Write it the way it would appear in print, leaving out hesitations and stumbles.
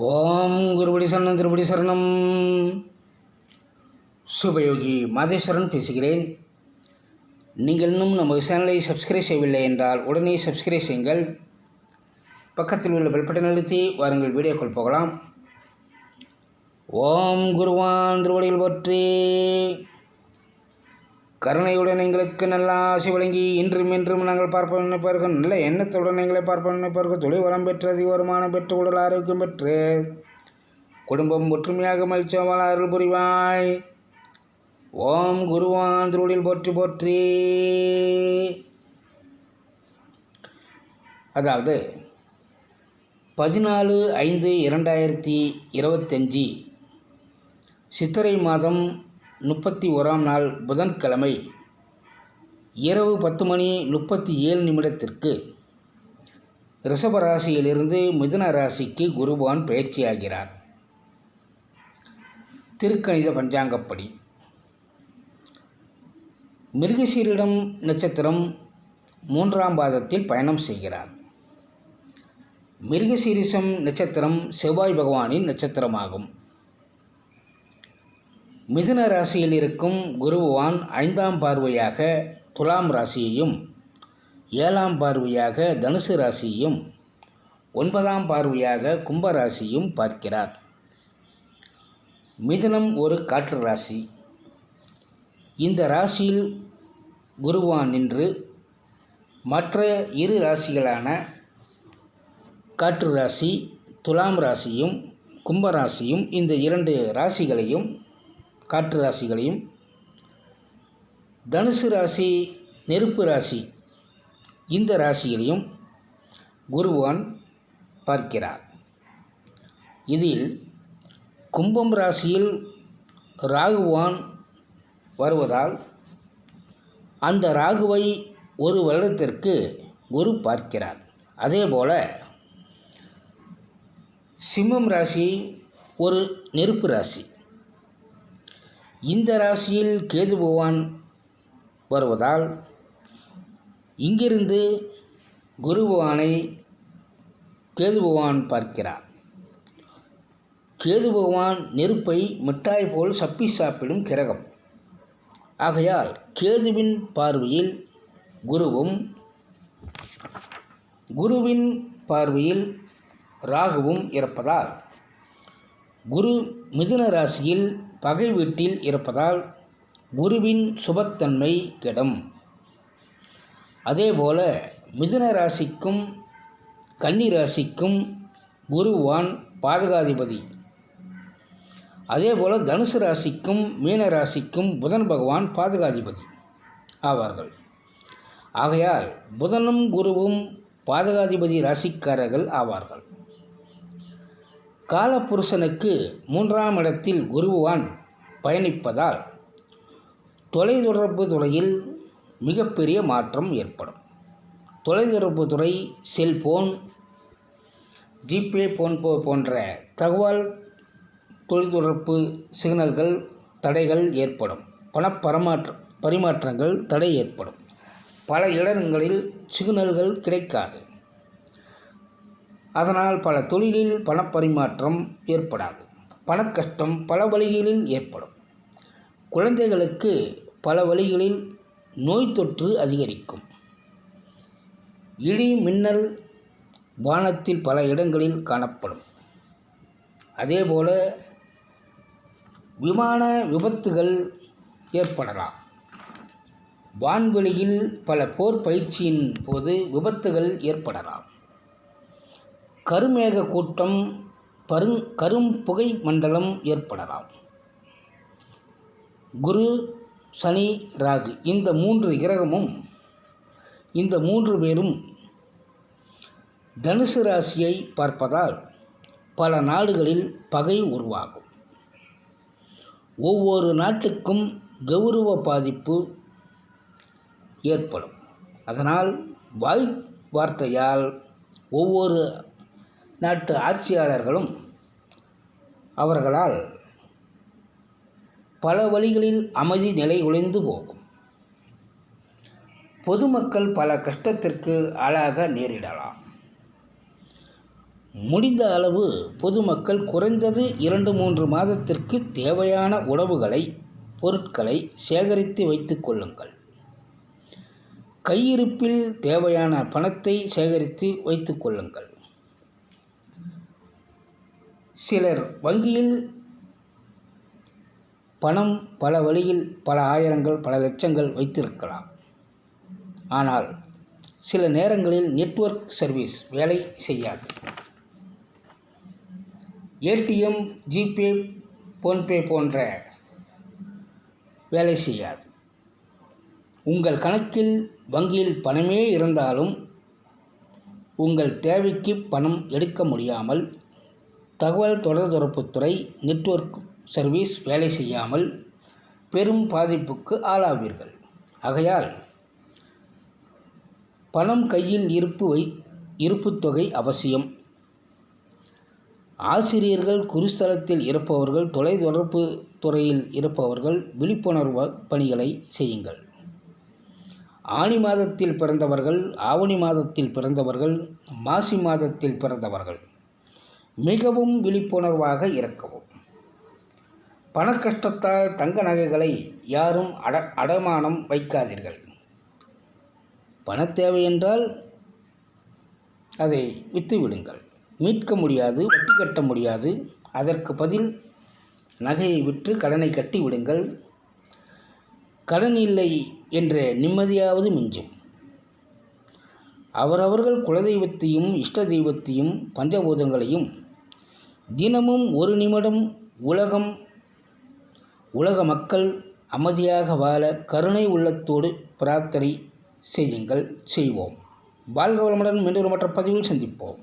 ஓம் குருபடி சரணம் திருபடி சரணம். சுபயோகி மாதேஸ்வரன் பேசுகிறேன். நீங்கள் இன்னும் நமது சேனலை சப்ஸ்கிரைப் செய்யவில்லை என்றால் உடனே சப்ஸ்கிரைப் செய்யுங்கள். பக்கத்தில் உள்ள பெல் பட்டன் அழுத்தி வாருங்கள் வீடியோக்குள் போகலாம். ஓம் குருவான் திருவடியில் போற்றி. கருணையுடன் எங்களுக்கு நல்ல ஆசை வழங்கி இன்றும் இன்றும் நாங்கள் பார்ப்போம் நினைப்பார்கள். நல்ல எண்ணத்துடன் எங்களை பார்ப்போம் நினைப்பார்கள். தொழில் வளம் பெற்று அதிக வருமானம் பெற்று உடல் ஆரோக்கியம் பெற்று குடும்பம் ஒற்றுமையாக மகிழ்ச்சியாக அருள் புரிவாய். ஓம் குருவான் திருவடியில் போற்றி போற்றி. அதாவது 14/5/2025 சித்திரை மாதம் 31ஆம் நாள் புதன்கிழமை இரவு 10:37 ரிஷபராசியிலிருந்து மிதுன ராசிக்கு குருபகவான் பயிற்சியாகிறார். திருக்கணித பஞ்சாங்கப்படி மிருகசீரிடம் நட்சத்திரம் 3ஆம் பாதத்தில் பயணம் செய்கிறார். மிருகசீரிஷம் நட்சத்திரம் செவ்வாய் பகவானின் நட்சத்திரமாகும். மிதுன ராசியில் இருக்கும் குருபகவான் 5ஆம் பார்வையாக துலாம் ராசியையும் 7ஆம் பார்வையாக தனுசு ராசியையும் 9ஆம் பார்வையாக கும்ப ராசியும் பார்க்கிறார். மிதுனம் ஒரு காற்று ராசி. இந்த ராசியில் குருபகவான் நின்று மற்ற இரு ராசிகளான காற்று ராசி துலாம் ராசியும் கும்ப ராசியும் இந்த இரண்டு ராசிகளையும் காற்று ராசிகளையும் தனுசு ராசி நெருப்பு ராசி இந்த ராசிகளையும் குருபகவான் பார்க்கிறார். இதில் கும்பம் ராசியில் ராகுவான் வருவதால் அந்த ராகுவை ஒரு வருடத்திற்கு குரு பார்க்கிறார். அதேபோல சிம்மம் ராசி ஒரு நெருப்பு ராசி. இந்த ராசியில் கேது பகவான் வருவதால் இங்கிருந்து குரு பகவானை கேது பகவான் பார்க்கிறார். கேது பகவான் நெருப்பை மிட்டாய் போல் சப்பி சாப்பிடும் கிரகம். ஆகையால் கேதுவின் பார்வையில் குருவும் குருவின் பார்வையில் ராகுவும் இருப்பதால் குரு மிதுன ராசியில் பகை வீட்டில் இருப்பதால் குருவின் சுபத்தன்மை கெடும். அதேபோல மிதுன ராசிக்கும் கன்னி ராசிக்கும் குருவான் பாதகாதிபதி. அதேபோல தனுசு ராசிக்கும் மீன ராசிக்கும் புதன் பகவான் பாதகாதிபதி ஆவார்கள். ஆகையால் புதனும் குருவும் பாதகாதிபதி ராசிக்காரர்கள் ஆவார்கள். காலபுருஷனுக்கு 3ஆம் இடத்தில் குருபகவான் பயணிப்பதால் தொலைத்தொடர்பு துறையில் மிகப்பெரிய மாற்றம் ஏற்படும். தொலைத்தொடர்பு துறை செல்போன், ஜிபே, போன்பே போன்ற தகவல் தொலைத்தொடர்பு சிக்னல்கள் தடைகள் ஏற்படும். பரிமாற்றங்கள் தடை ஏற்படும். பல இடங்களில் சிக்னல்கள் கிடைக்காது. அதனால் பல தொழிலில் பணப்பரிமாற்றம் ஏற்படாது. பணக்கஷ்டம் பல வழிகளில் ஏற்படும். குழந்தைகளுக்கு பல வழிகளில் நோய் தொற்று அதிகரிக்கும். இடி மின்னல் வானத்தில் பல இடங்களில் காணப்படும். அதேபோல விமான விபத்துகள் ஏற்படலாம். வான்வெளியில் பல போர் பயிற்சியின் போது விபத்துகள் ஏற்படலாம். கருமேக கூட்டம் கரும் புகை மண்டலம் ஏற்படலாம். குரு சனி ராகு இந்த 3 கிரகமும் இந்த 3 பேரும் தனுசு ராசியை பார்ப்பதால் பல நாடுகளில் பகை உருவாகும். ஒவ்வொரு நாட்டுக்கும் கௌரவ பாதிப்பு ஏற்படும். அதனால் வார்த்தையால் ஒவ்வொரு நாட்டு ஆட்சியாளர்களும் அவர்களால் பல வழிகளில் அமைதி நிலை குலைந்து போகும். பொதுமக்கள் பல கஷ்டத்திற்கு ஆளாக நேரிடலாம். முடிந்த அளவு பொதுமக்கள் குறைந்தது 2-3 மாதத்திற்கு தேவையான உணவுகளை பொருட்களை சேகரித்து வைத்து கொள்ளுங்கள். கையிருப்பில் தேவையான பணத்தை சேகரித்து வைத்து கொள்ளுங்கள். சிலர் வங்கியில் பணம் பல வழியில் பல ஆயிரங்கள் பல லட்சங்கள் வைத்திருக்கலாம். ஆனால் சில நேரங்களில் நெட்வொர்க் சர்வீஸ் வேலை செய்யாது. ஏடிஎம், ஜிபே, ஃபோன்பே போன்ற வேலை செய்யாது. உங்கள் கணக்கில் வங்கியில் பணமே இருந்தாலும் உங்கள் தேவைக்கு பணம் எடுக்க முடியாமல், தகவல் தொடர்புத்துறை நெட்வொர்க் சர்வீஸ் வேலை செய்யாமல் பெரும் பாதிப்புக்கு ஆளாவீர்கள். ஆகையால் பணம் கையில் இருப்பு தொகை அவசியம். ஆசிரியர்கள், குருஸ்தலத்தில் இருப்பவர்கள், தொலைத்தொடர்பு துறையில் இருப்பவர்கள் விழிப்புணர்வு பணிகளை செய்யுங்கள். ஆனி மாதத்தில் பிறந்தவர்கள், ஆவணி மாதத்தில் பிறந்தவர்கள், மாசி மாதத்தில் பிறந்தவர்கள் மிகவும் விழிப்புணர்வாக இருக்கவும். பண கஷ்டத்தால் தங்க நகைகளை யாரும் அடமானம் வைக்காதீர்கள். பண தேவை என்றால் அதை விற்றுவிடுங்கள். மீட்க முடியாது, வட்டி கட்ட முடியாது. அதற்கு பதில் நகையை விற்று கடனை கட்டி விடுங்கள். கடன் இல்லை என்ற நிம்மதியாவது மிஞ்சும். அவரவர்கள் குலதெய்வத்தையும் இஷ்ட தெய்வத்தையும் பஞ்சபூதங்களையும் தினமும் 1 நிமிடம் உலக மக்கள் அமைதியாக வாழ கருணை உள்ளத்தோடு பிரார்த்தனை செய்யுங்கள். செய்வோம். வாழ்க வளமுடன். மீண்டும் மற்ற பதிவில் சந்திப்போம்.